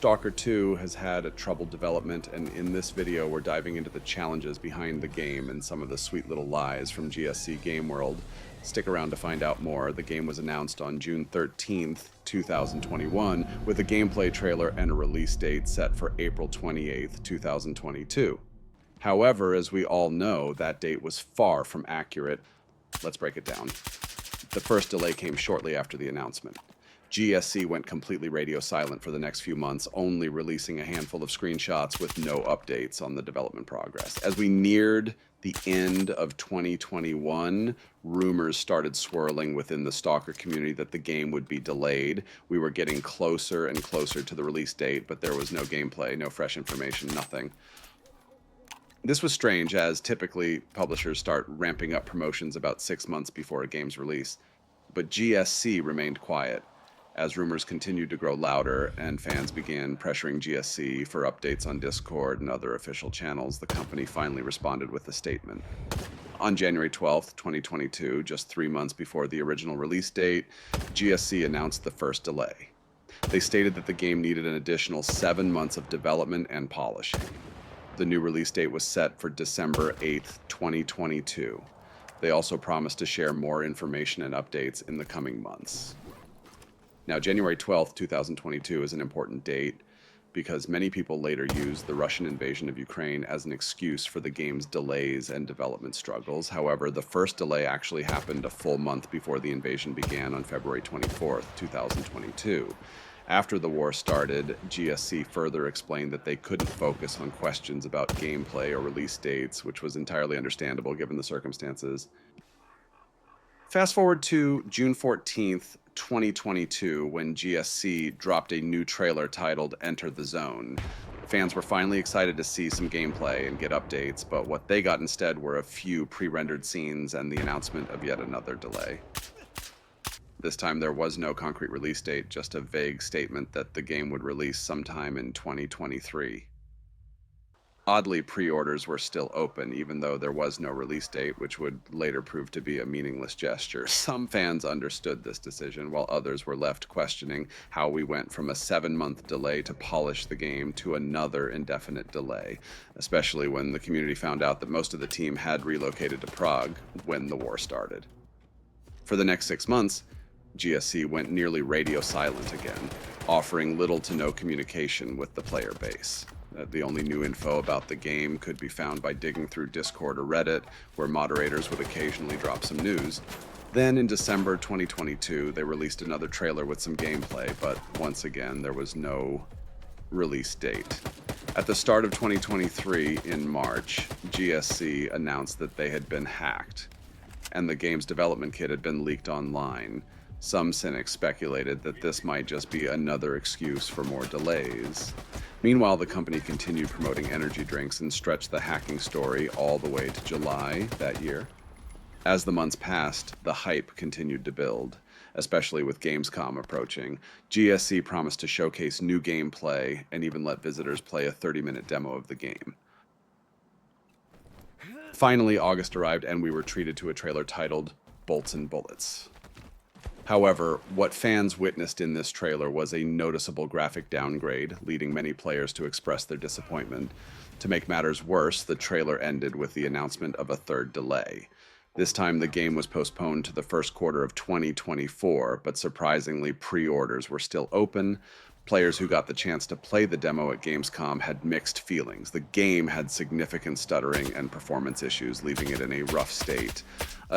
Stalker 2 has had a troubled development, and in this video we're diving into the challenges behind the game and some of the sweet little lies from GSC Game World. Stick around to find out more. The game was announced on June 13th, 2021, with a gameplay trailer and a release date set for April 28th, 2022. However, as we all know, that date was far from accurate. Let's break it down. The first delay came shortly after the announcement. GSC went completely radio silent for the next few months, only releasing a handful of screenshots with no updates on the development progress. As we neared the end of 2021, rumors started swirling within the Stalker community that the game would be delayed. We were getting closer and closer to the release date, but there was no gameplay, no fresh information, nothing. This was strange, as typically publishers start ramping up promotions about 6 months before a game's release. But GSC remained quiet. As rumors continued to grow louder and fans began pressuring GSC for updates on Discord and other official channels, the company finally responded with a statement. On January 12th, 2022, just 3 months before the original release date, GSC announced the first delay. They stated that the game needed an additional 7 months of development and polishing. The new release date was set for December 8th, 2022. They also promised to share more information and updates in the coming months. Now, January 12th, 2022 is an important date because many people later used the Russian invasion of Ukraine as an excuse for the game's delays and development struggles. However, the first delay actually happened a full month before the invasion began on February 24th, 2022. After the war started, GSC further explained that they couldn't focus on questions about gameplay or release dates, which was entirely understandable given the circumstances. Fast forward to June 14th, 2022, when GSC dropped a new trailer titled Enter the Zone. Fans were finally excited to see some gameplay and get updates, but what they got instead were a few pre-rendered scenes and the announcement of yet another delay. This time there was no concrete release date, just a vague statement that the game would release sometime in 2023. Oddly, pre-orders were still open, even though there was no release date, which would later prove to be a meaningless gesture. Some fans understood this decision, while others were left questioning how we went from a 7-month delay to polish the game to another indefinite delay, especially when the community found out that most of the team had relocated to Prague when the war started. For the next 6 months, GSC went nearly radio silent again, offering little to no communication with the player base. The only new info about the game could be found by digging through Discord or Reddit, where moderators would occasionally drop some news. Then in December 2022, they released another trailer with some gameplay, but once again, there was no release date. At the start of 2023, in March, GSC announced that they had been hacked, and the game's development kit had been leaked online. Some cynics speculated that this might just be another excuse for more delays. Meanwhile, the company continued promoting energy drinks and stretched the hacking story all the way to July that year. As the months passed, the hype continued to build, especially with Gamescom approaching. GSC promised to showcase new gameplay and even let visitors play a 30-minute demo of the game. Finally, August arrived and we were treated to a trailer titled Bolts and Bullets. However, what fans witnessed in this trailer was a noticeable graphic downgrade, leading many players to express their disappointment. To make matters worse, the trailer ended with the announcement of a third delay. This time the game was postponed to the first quarter of 2024, but surprisingly, pre-orders were still open. Players who got the chance to play the demo at Gamescom had mixed feelings. The game had significant stuttering and performance issues, leaving it in a rough state.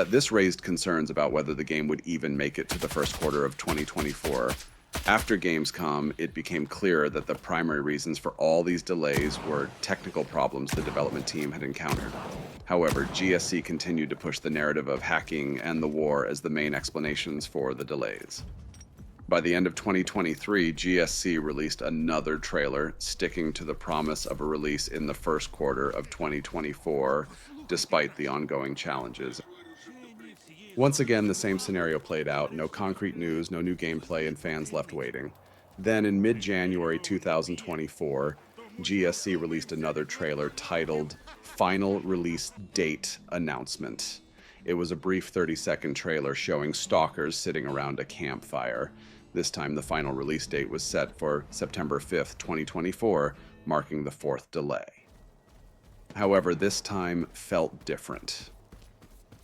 This raised concerns about whether the game would even make it to the first quarter of 2024. After Gamescom, it became clear that the primary reasons for all these delays were technical problems the development team had encountered. However, GSC continued to push the narrative of hacking and the war as the main explanations for the delays. By the end of 2023, GSC released another trailer, sticking to the promise of a release in the first quarter of 2024, despite the ongoing challenges. Once again, the same scenario played out: no concrete news, no new gameplay, and fans left waiting. Then in mid-January 2024, GSC released another trailer titled Final Release Date Announcement. It was a brief 30-second trailer showing stalkers sitting around a campfire. This time, the final release date was set for September 5th, 2024, marking the fourth delay. However, this time felt different.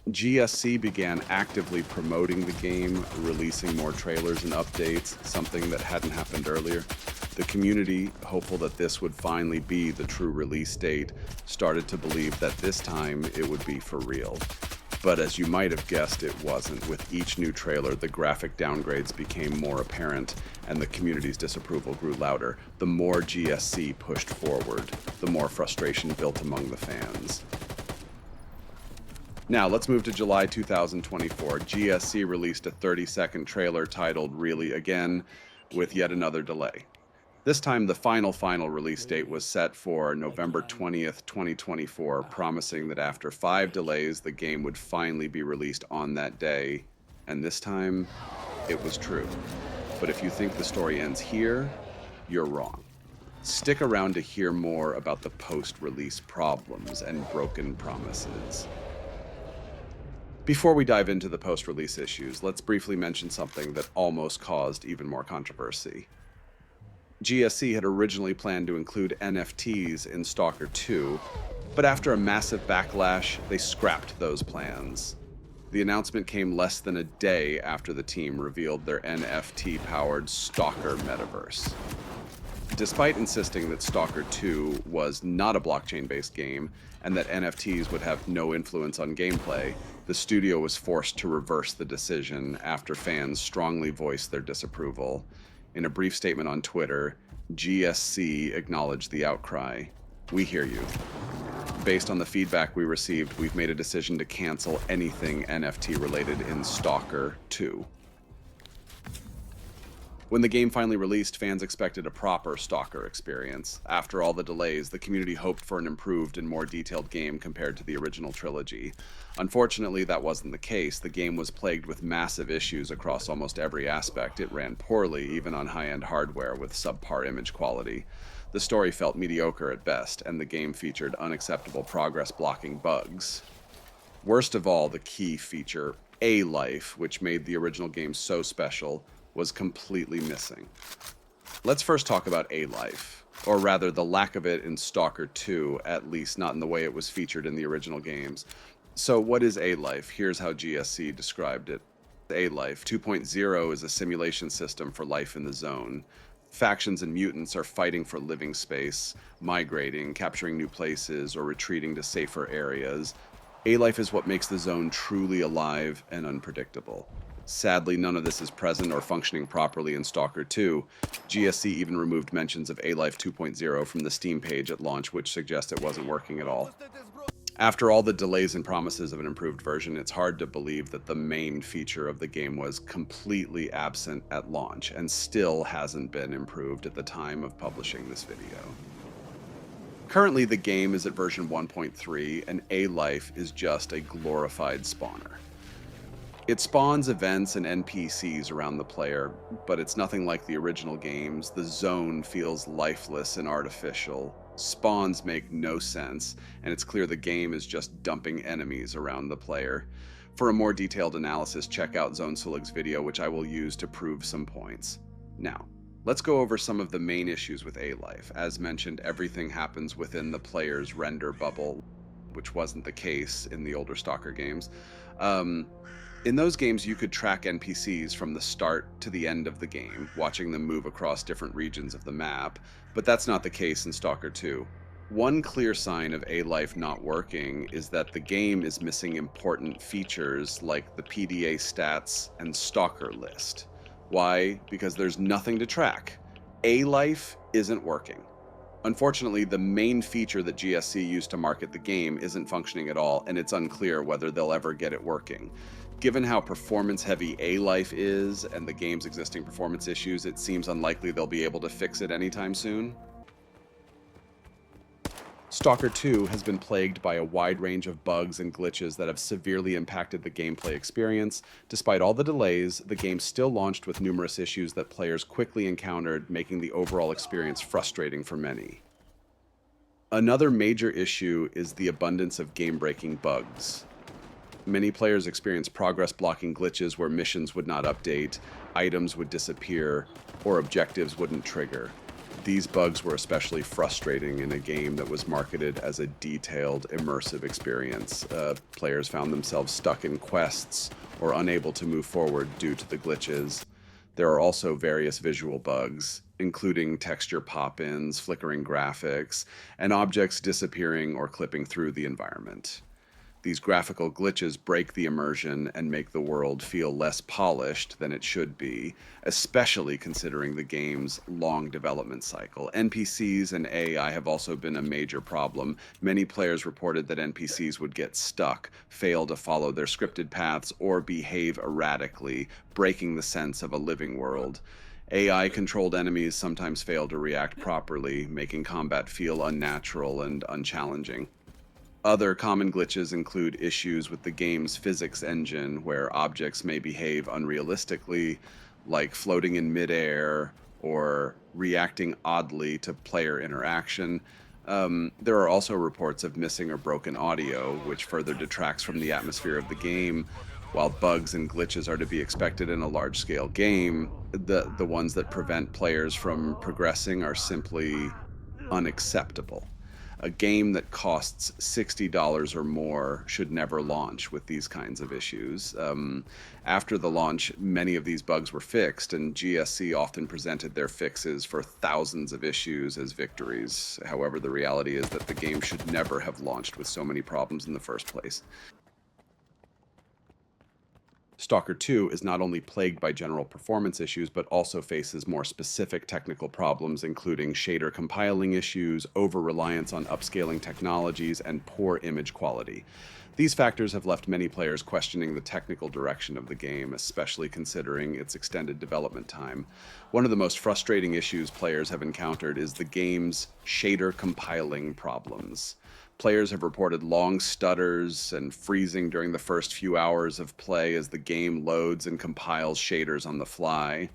GSC began actively promoting the game, releasing more trailers and updates, something that hadn't happened earlier. The community, hopeful that this would finally be the true release date, started to believe that this time it would be for real. But as you might have guessed, it wasn't. With each new trailer, the graphic downgrades became more apparent, and the community's disapproval grew louder. The more GSC pushed forward, the more frustration built among the fans. Now, let's move to July 2024. GSC released a 30-second trailer titled Really Again, with yet another delay. This time, the final release date was set for November 20th, 2024, promising that after 5 delays, the game would finally be released on that day. And this time, it was true. But if you think the story ends here, you're wrong. Stick around to hear more about the post-release problems and broken promises. Before we dive into the post-release issues, let's briefly mention something that almost caused even more controversy. GSC had originally planned to include NFTs in Stalker 2, but after a massive backlash, they scrapped those plans. The announcement came less than a day after the team revealed their NFT-powered Stalker metaverse. Despite insisting that Stalker 2 was not a blockchain-based game and that NFTs would have no influence on gameplay, the studio was forced to reverse the decision after fans strongly voiced their disapproval. In a brief statement on Twitter, GSC acknowledged the outcry. We hear you. Based on the feedback we received, we've made a decision to cancel anything NFT related in Stalker 2. When the game finally released, fans expected a proper Stalker experience. After all the delays, the community hoped for an improved and more detailed game compared to the original trilogy. Unfortunately, that wasn't the case. The game was plagued with massive issues across almost every aspect. It ran poorly, even on high-end hardware with subpar image quality. The story felt mediocre at best, and the game featured unacceptable progress-blocking bugs. Worst of all, the key feature, A-Life, which made the original game so special, was completely missing. Let's first talk about A-Life, or rather the lack of it in Stalker 2, at least not in the way it was featured in the original games. So what is A-Life? Here's how GSC described it. A-Life 2.0 is a simulation system for life in the zone. Factions and mutants are fighting for living space, migrating, capturing new places, or retreating to safer areas. A-Life is what makes the zone truly alive and unpredictable. Sadly, none of this is present or functioning properly in Stalker 2. GSC even removed mentions of A-Life 2.0 from the Steam page at launch, which suggests it wasn't working at all. After all the delays and promises of an improved version, it's hard to believe that the main feature of the game was completely absent at launch and still hasn't been improved at the time of publishing this video. Currently, the game is at version 1.3, and A-Life is just a glorified spawner. It spawns events and NPCs around the player, but it's nothing like the original games. The zone feels lifeless and artificial. Spawns make no sense, and it's clear the game is just dumping enemies around the player. For a more detailed analysis, check out ZoneSulig's video, which I will use to prove some points. Now, let's go over some of the main issues with A-Life. As mentioned, everything happens within the player's render bubble, which wasn't the case in the older Stalker games. In those games, you could track NPCs from the start to the end of the game, watching them move across different regions of the map, but that's not the case in Stalker 2. One clear sign of A-Life not working is that the game is missing important features like the PDA stats and Stalker list. Why? Because there's nothing to track. A-Life isn't working. Unfortunately, the main feature that GSC used to market the game isn't functioning at all, and it's unclear whether they'll ever get it working. Given how performance-heavy A-Life is and the game's existing performance issues, it seems unlikely they'll be able to fix it anytime soon. Stalker 2 has been plagued by a wide range of bugs and glitches that have severely impacted the gameplay experience. Despite all the delays, the game still launched with numerous issues that players quickly encountered, making the overall experience frustrating for many. Another major issue is the abundance of game-breaking bugs. Many players experienced progress blocking glitches where missions would not update, items would disappear, or objectives wouldn't trigger. These bugs were especially frustrating in a game that was marketed as a detailed, immersive experience. Players found themselves stuck in quests or unable to move forward due to the glitches. There are also various visual bugs, including texture pop-ins, flickering graphics, and objects disappearing or clipping through the environment. These graphical glitches break the immersion and make the world feel less polished than it should be, especially considering the game's long development cycle. NPCs and AI have also been a major problem. Many players reported that NPCs would get stuck, fail to follow their scripted paths, or behave erratically, breaking the sense of a living world. AI-controlled enemies sometimes fail to react properly, making combat feel unnatural and unchallenging. Other common glitches include issues with the game's physics engine, where objects may behave unrealistically, like floating in midair or reacting oddly to player interaction. There are also reports of missing or broken audio, which further detracts from the atmosphere of the game. While bugs and glitches are to be expected in a large-scale game, the ones that prevent players from progressing are simply unacceptable. A game that costs $60 or more should never launch with these kinds of issues. After the launch, many of these bugs were fixed, and GSC often presented their fixes for thousands of issues as victories. However, the reality is that the game should never have launched with so many problems in the first place. Stalker 2 is not only plagued by general performance issues, but also faces more specific technical problems, including shader compiling issues, over-reliance on upscaling technologies, and poor image quality. These factors have left many players questioning the technical direction of the game, especially considering its extended development time. One of the most frustrating issues players have encountered is the game's shader compiling problems. Players have reported long stutters and freezing during the first few hours of play as the game loads and compiles shaders on the fly.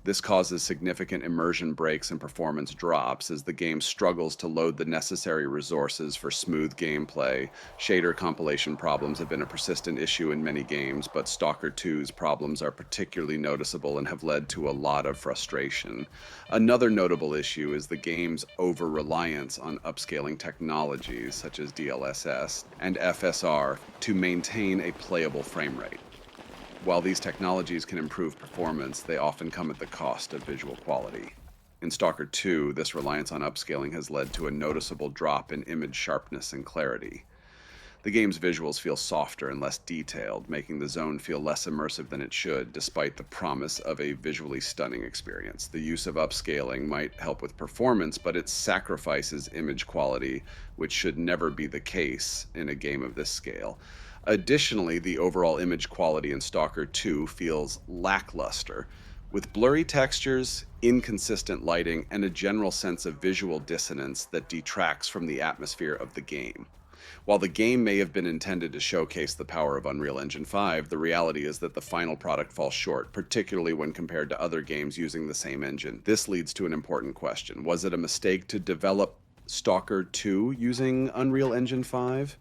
This causes significant immersion breaks and performance drops as the game struggles to load the necessary resources for smooth gameplay. Shader compilation problems have been a persistent issue in many games, but Stalker 2's problems are particularly noticeable and have led to a lot of frustration. Another notable issue is the game's over-reliance on upscaling technologies such as DLSS and FSR to maintain a playable frame rate. While these technologies can improve performance, they often come at the cost of visual quality. In Stalker 2, this reliance on upscaling has led to a noticeable drop in image sharpness and clarity. The game's visuals feel softer and less detailed, making the zone feel less immersive than it should, despite the promise of a visually stunning experience. The use of upscaling might help with performance, but it sacrifices image quality, which should never be the case in a game of this scale. Additionally, the overall image quality in Stalker 2 feels lackluster, with blurry textures, inconsistent lighting, and a general sense of visual dissonance that detracts from the atmosphere of the game. While the game may have been intended to showcase the power of Unreal Engine 5, the reality is that the final product falls short, particularly when compared to other games using the same engine. This leads to an important question. Was it a mistake to develop Stalker 2 using Unreal Engine 5?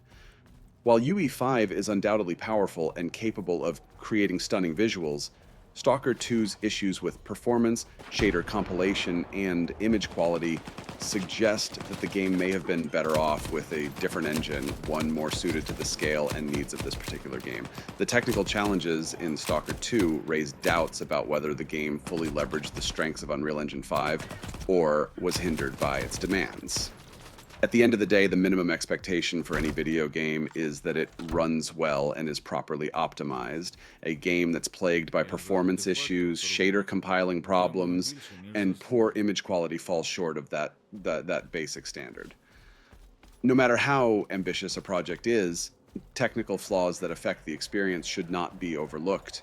While UE5 is undoubtedly powerful and capable of creating stunning visuals, Stalker 2's issues with performance, shader compilation, and image quality suggest that the game may have been better off with a different engine, one more suited to the scale and needs of this particular game. The technical challenges in Stalker 2 raise doubts about whether the game fully leveraged the strengths of Unreal Engine 5 or was hindered by its demands. At the end of the day, the minimum expectation for any video game is that it runs well and is properly optimized. A game that's plagued by performance issues, shader compiling problems, and poor image quality falls short of that basic standard. No matter how ambitious a project is, technical flaws that affect the experience should not be overlooked.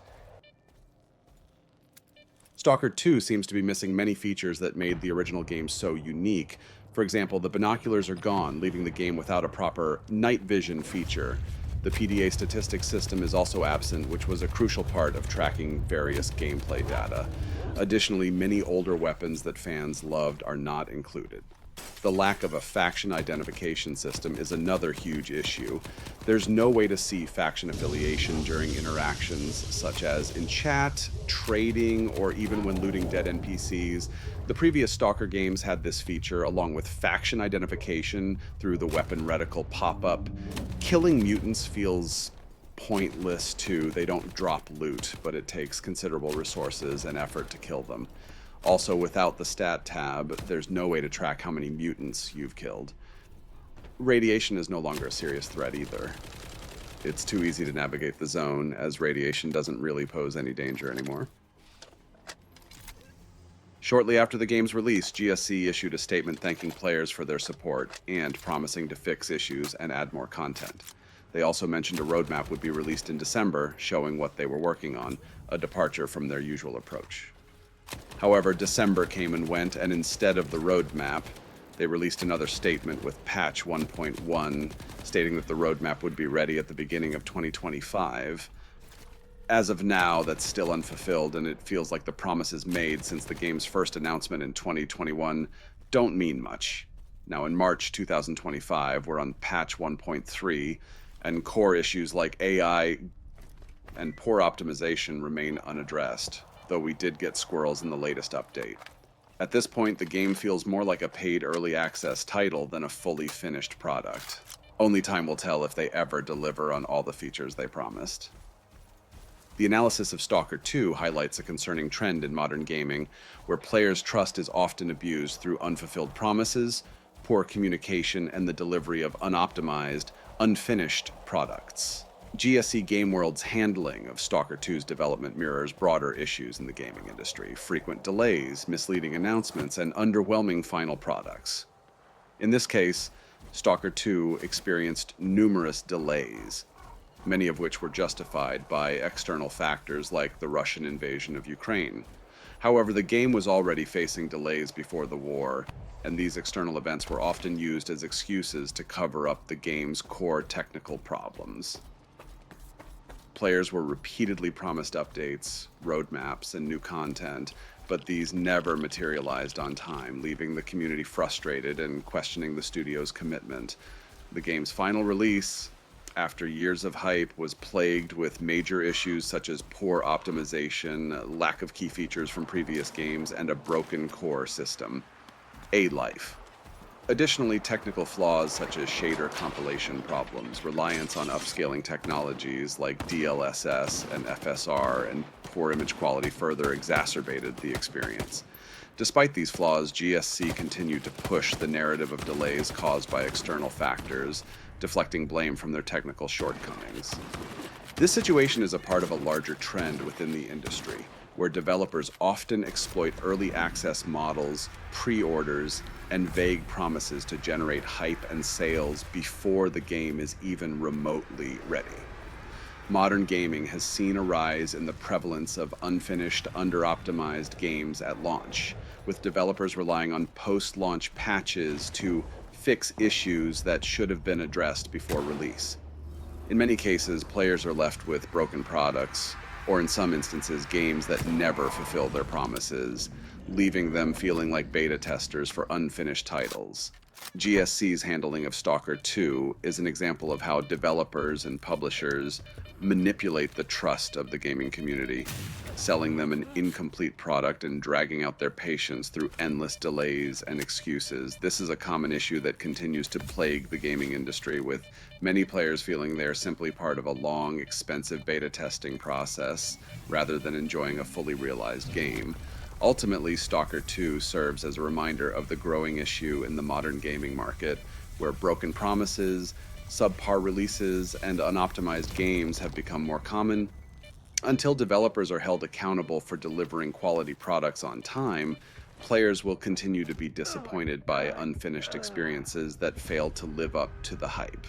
Stalker 2 seems to be missing many features that made the original game so unique. For example, the binoculars are gone, leaving the game without a proper night vision feature. The PDA statistics system is also absent, which was a crucial part of tracking various gameplay data. Additionally, many older weapons that fans loved are not included. The lack of a faction identification system is another huge issue. There's no way to see faction affiliation during interactions, such as in chat, trading, or even when looting dead NPCs. The previous Stalker games had this feature, along with faction identification through the weapon reticle pop-up. Killing mutants feels pointless too. They don't drop loot, but it takes considerable resources and effort to kill them. Also, without the stat tab, there's no way to track how many mutants you've killed. Radiation is no longer a serious threat either. It's too easy to navigate the zone, as radiation doesn't really pose any danger anymore. Shortly after the game's release, GSC issued a statement thanking players for their support and promising to fix issues and add more content. They also mentioned a roadmap would be released in December, showing what they were working on, a departure from their usual approach. However, December came and went, and instead of the roadmap, they released another statement with patch 1.1, stating that the roadmap would be ready at the beginning of 2025. As of now, that's still unfulfilled, and it feels like the promises made since the game's first announcement in 2021 don't mean much. Now, in March 2025, we're on patch 1.3, and core issues like AI and poor optimization remain unaddressed, though we did get squirrels in the latest update. At this point, the game feels more like a paid early access title than a fully finished product. Only time will tell if they ever deliver on all the features they promised. The analysis of Stalker 2 highlights a concerning trend in modern gaming, where players' trust is often abused through unfulfilled promises, poor communication, and the delivery of unoptimized, unfinished products. GSC Game World's handling of Stalker 2's development mirrors broader issues in the gaming industry: frequent delays, misleading announcements, and underwhelming final products. In this case, Stalker 2 experienced numerous delays, many of which were justified by external factors like the Russian invasion of Ukraine. However, the game was already facing delays before the war, and these external events were often used as excuses to cover up the game's core technical problems. Players were repeatedly promised updates, roadmaps, and new content, but these never materialized on time, leaving the community frustrated and questioning the studio's commitment. The game's final release, after years of hype, was plagued with major issues such as poor optimization, lack of key features from previous games, and a broken core system. A life. Additionally, technical flaws such as shader compilation problems, reliance on upscaling technologies like DLSS and FSR, and poor image quality further exacerbated the experience. Despite these flaws, GSC continued to push the narrative of delays caused by external factors, deflecting blame from their technical shortcomings. This situation is a part of a larger trend within the industry, where developers often exploit early access models, pre-orders, and vague promises to generate hype and sales before the game is even remotely ready. Modern gaming has seen a rise in the prevalence of unfinished, under-optimized games at launch, with developers relying on post-launch patches to fix issues that should have been addressed before release. In many cases, players are left with broken products, or in some instances, games that never fulfill their promises, leaving them feeling like beta testers for unfinished titles. GSC's handling of Stalker 2 is an example of how developers and publishers manipulate the trust of the gaming community, selling them an incomplete product and dragging out their patience through endless delays and excuses. This is a common issue that continues to plague the gaming industry, with many players feeling they are simply part of a long, expensive beta testing process rather than enjoying a fully realized game. Ultimately, Stalker 2 serves as a reminder of the growing issue in the modern gaming market, where broken promises, subpar releases, and unoptimized games have become more common. Until developers are held accountable for delivering quality products on time, players will continue to be disappointed by unfinished experiences that fail to live up to the hype.